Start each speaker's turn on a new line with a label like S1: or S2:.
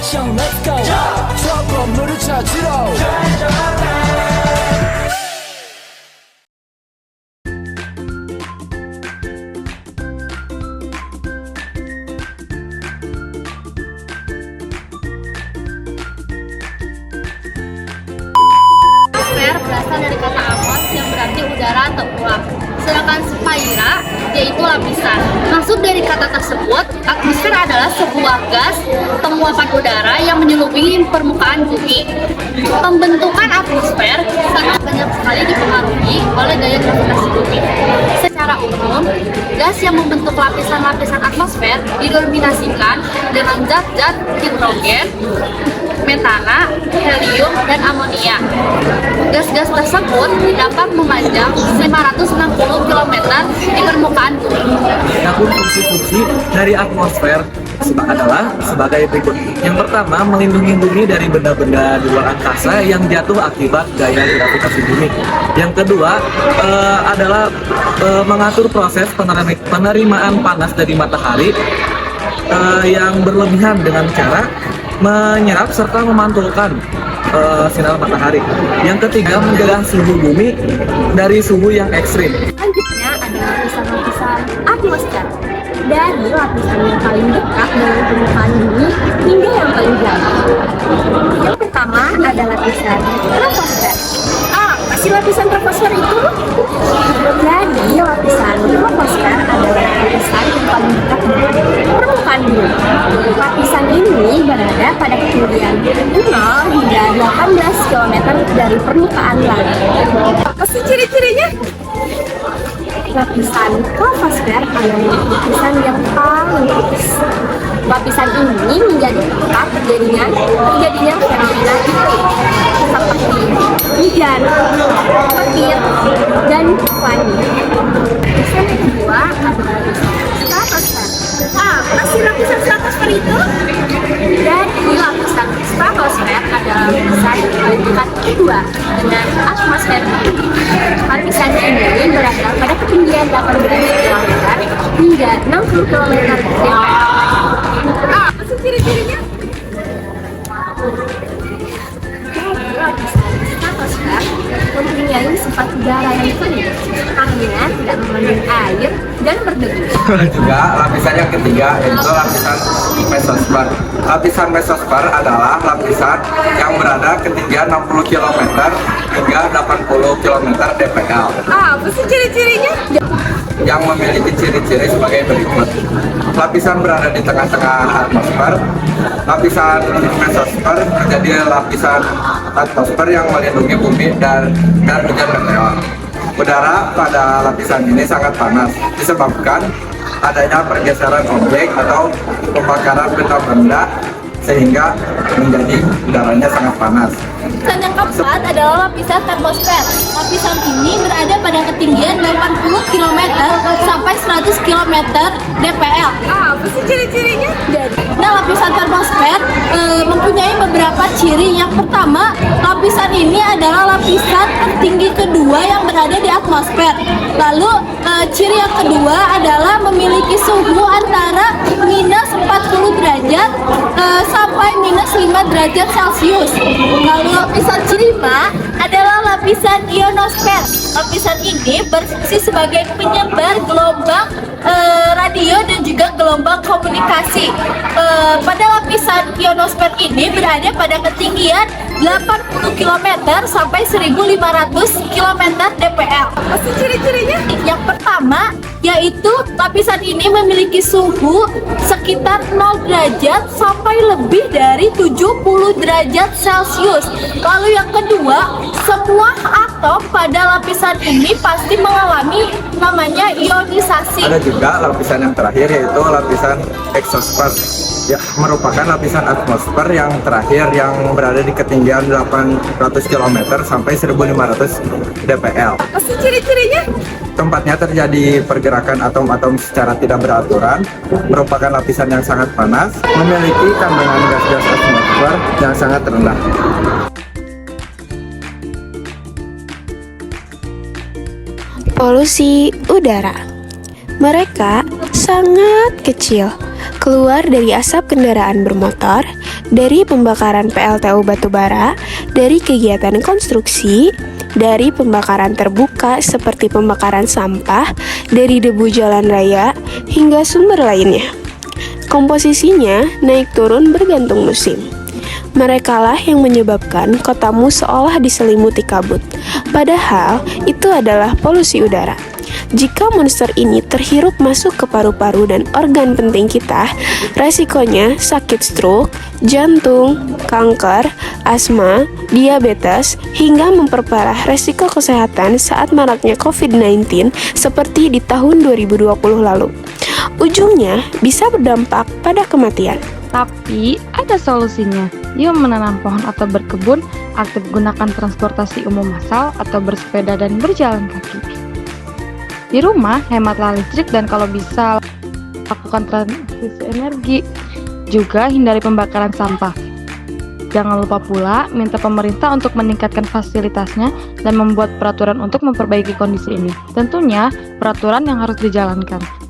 S1: 액션 let's go 저 건물을 찾으러
S2: Atmosfer berasal dari kata atmos yang berarti udara atau uap. Sedangkan sphaira yaitu lapisan. Maksud dari kata tersebut, atmosfer adalah sebuah gas penguapan udara yang menyelimuti permukaan bumi. Pembentukan atmosfer sangat banyak sekali dipengaruhi oleh gaya gravitasi bumi. Secara umum, gas yang membentuk lapisan-lapisan atmosfer didominasikan dengan zat-zat hidrogen, metana, helium, dan amonia. Gas-gas tersebut dapat memanjang 560 km di permukaan bumi.
S3: Adapun fungsi-fungsi dari atmosfer adalah sebagai berikut. Yang pertama, melindungi bumi dari benda-benda di luar angkasa yang jatuh akibat gaya gravitasi bumi. Yang kedua adalah mengatur proses penerimaan panas dari matahari yang berlebihan dengan cara menyerap serta memantulkan sinar matahari. Yang ketiga, mencegah suhu bumi dari suhu yang ekstrim.
S2: Selanjutnya ada lapisan-lapisan atmosfer. Dari lapisan yang paling dekat dengan permukaan bumi hingga yang paling jauh. Yang pertama ada lapisan troposfer. Apa sih lapisan troposfer itu? Jadi lapisan troposfer adalah lapisan yang paling dekat dengan permukaan bumi. Lapisan ini berada pada ketinggian 0 hingga 18 km dari permukaan langit. Apa sih ciri-cirinya? Lapisan troposfer adalah lapisan yang paling tipis. Lapisan ini menjadi tempat terjadinya fenomena iklim seperti hujan, petir, dan langit. Lapisan yang kedua adalah lapisan stratosfer. Apa sih lapisan stratosfer itu? Jadi lapisan stratosfer adalah lapisan yang paling dekat kedua dengan atmosfer bumi. Lapisan ini berada pada ketinggian 18 km hingga 60 km dari apa sih ciri-cirinya? Lapisan stratosfer mempunyai sifat udara yang kering, artinya tidak mengandung air dan berdebu.
S3: Juga lapisan yang ketiga yaitu lapisan mesosfer. Lapisan mesosfer adalah lapisan yang berada ketinggian 60 km hingga 80 km dpl.
S2: Apa sih ciri-cirinya?
S3: Yang memiliki ciri-ciri sebagai berikut. Lapisan berada di tengah-tengah atmosfer. Lapisan mesosfer menjadi lapisan atmosfer yang melindungi bumi dan hujan meteor. Udara pada lapisan ini sangat panas disebabkan adanya pergeseran objek atau pembakaran benda-benda sehingga menjadi udaranya sangat panas.
S2: Lapisan yang keempat adalah lapisan termosfer. Lapisan ini berada pada ketinggian 80 km sampai 100 km dpl. Apa sih ciri-cirinya? Nah, lapisan termosfer mempunyai beberapa ciri. Yang pertama, lapisan ini adalah lapisan tertinggi kedua yang berada di atmosfer. Lalu ciri yang kedua adalah memiliki suhu antara minus 40 derajat sampai minus 5 derajat Celcius. Lalu lapisan kelima adalah lapisan ionosfer. Lapisan ini berfungsi sebagai penyebar gelombang radio dan juga gelombang komunikasi. Pada lapisan ionosfer ini berada pada ketinggian 80 km sampai 1500 km dpl. Apa sih ciri-cirinya? Yang pertama yaitu lapisan ini memiliki suhu sekitar 0 derajat sampai lebih dari 70 derajat Celcius. Lalu yang kedua, semua atom pada lapisan ini pasti mengalami namanya ionisasi.
S3: Ada juga lapisan yang terakhir yaitu lapisan exosfer. Ya, merupakan lapisan atmosfer yang terakhir yang berada di ketinggian 800 km sampai 1500 dpl.
S2: Apa sih ciri-cirinya?
S3: Tempatnya terjadi pergerakan atom-atom secara tidak beraturan, merupakan lapisan yang sangat panas, memiliki kandungan gas-gas atmosfer yang sangat rendah.
S4: Polusi udara. Mereka sangat kecil, keluar dari asap kendaraan bermotor dari pembakaran PLTU batubara, dari kegiatan konstruksi, dari pembakaran terbuka seperti pembakaran sampah, dari debu jalan raya, hingga sumber lainnya. Komposisinya naik turun bergantung musim. Merekalah yang menyebabkan kotamu seolah diselimuti kabut. Padahal itu adalah polusi udara. Jika monster ini terhirup masuk ke paru-paru dan organ penting kita, resikonya sakit stroke, jantung, kanker, asma, diabetes, hingga memperparah resiko kesehatan saat maraknya COVID-19 seperti di tahun 2020 lalu. Ujungnya bisa berdampak pada kematian.
S5: Tapi ada solusinya. Yuk menanam pohon atau berkebun, aktif gunakan transportasi umum massal atau bersepeda dan berjalan kaki. Di rumah, hematlah listrik dan kalau bisa lakukan transisi energi. Juga hindari pembakaran sampah. Jangan lupa pula minta pemerintah untuk meningkatkan fasilitasnya dan membuat peraturan untuk memperbaiki kondisi ini. Tentunya peraturan yang harus dijalankan.